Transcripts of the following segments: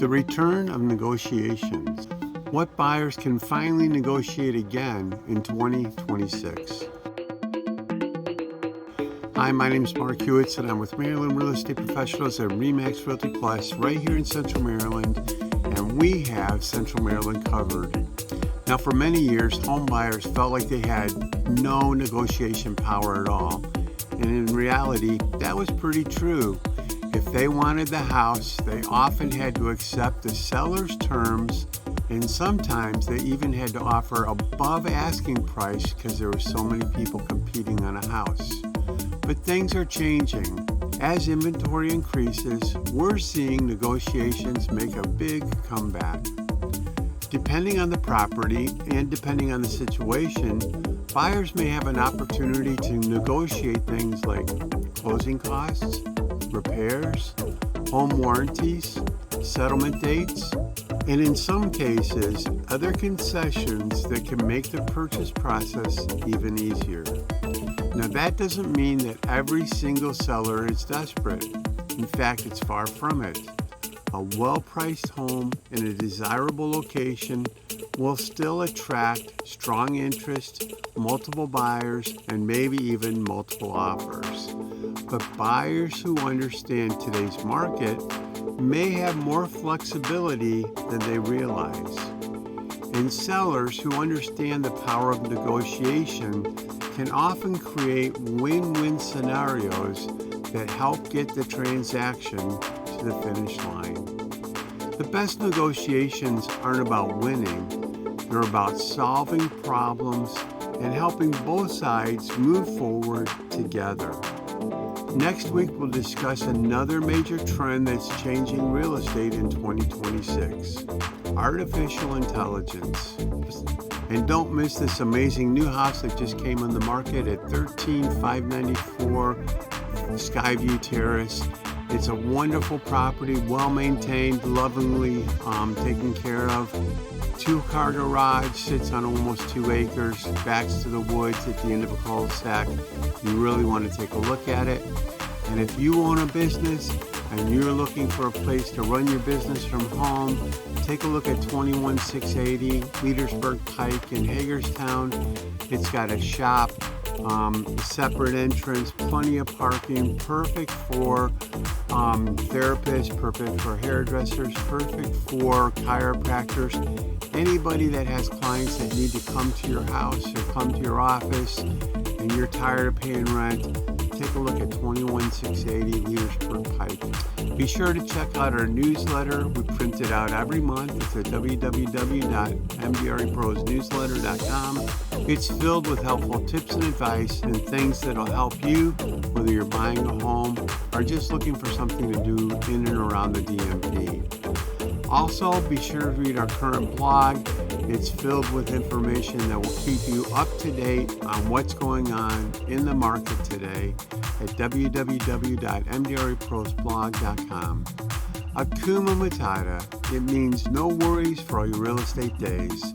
The return of negotiations. What buyers can finally negotiate again in 2026. Hi, my name is Mark Hewitts, and I'm with Maryland Real Estate Professionals at RE/MAX Realty Plus right here in Central Maryland, and we have Central Maryland covered. Now, for many years, home buyers felt like they had no negotiation power at all, and in reality, that was pretty true. If they wanted the house, they often had to accept the seller's terms, and sometimes they even had to offer above asking price because there were so many people competing on a house. But things are changing. As inventory increases, we're seeing negotiations make a big comeback. Depending on the property and depending on the situation, buyers may have an opportunity to negotiate things like closing costs, repairs, home warranties, settlement dates, and in some cases, other concessions that can make the purchase process even easier. Now, that doesn't mean that every single seller is desperate. In fact, it's far from it. A well-priced home in a desirable location will still attract strong interest, multiple buyers, and maybe even multiple offers. But buyers who understand today's market may have more flexibility than they realize. And sellers who understand the power of negotiation can often create win-win scenarios that help get the transaction to the finish line. The best negotiations aren't about winning, they're about solving problems and helping both sides move forward together. Next week, we'll discuss another major trend that's changing real estate in 2026, artificial intelligence. And don't miss this amazing new house that just came on the market at 13594 Skyview Terrace. It's a wonderful property, well-maintained, lovingly taken care of. 2-car garage, sits on almost 2 acres, backs to the woods at the end of a cul-de-sac. You really want to take a look at it. And if you own a business and you're looking for a place to run your business from home, take a look at 21680 Leadersburg Pike in Hagerstown. It's got a shop, separate entrance, plenty of parking, perfect for therapists, perfect for hairdressers, perfect for chiropractors. Anybody that has clients that need to come to your house or come to your office and you're tired of paying rent, take a look at 21680 Leadersburg Pike. Be sure to check out our newsletter. We print it out every month. It's at www.mdreprosnewsletter.com. It's filled with helpful tips and advice and things that'll help you, whether you're buying a home or just looking for something to do in and around the DMV. Also, be sure to read our current blog. It's filled with information that will keep you up to date on what's going on in the market today at www.mdreprosblog.com. Akuma Matata. It means no worries for all your real estate days.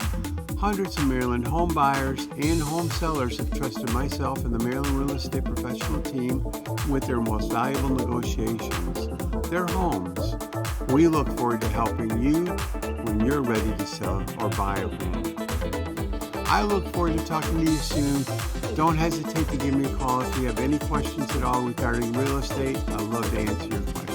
Hundreds of Maryland home buyers and home sellers have trusted myself and the Maryland Real Estate Professional team with their most valuable negotiations, their homes. We look forward to helping you when you're ready to sell or buy a home. I look forward to talking to you soon. Don't hesitate to give me a call if you have any questions at all regarding real estate. I'd love to answer your questions.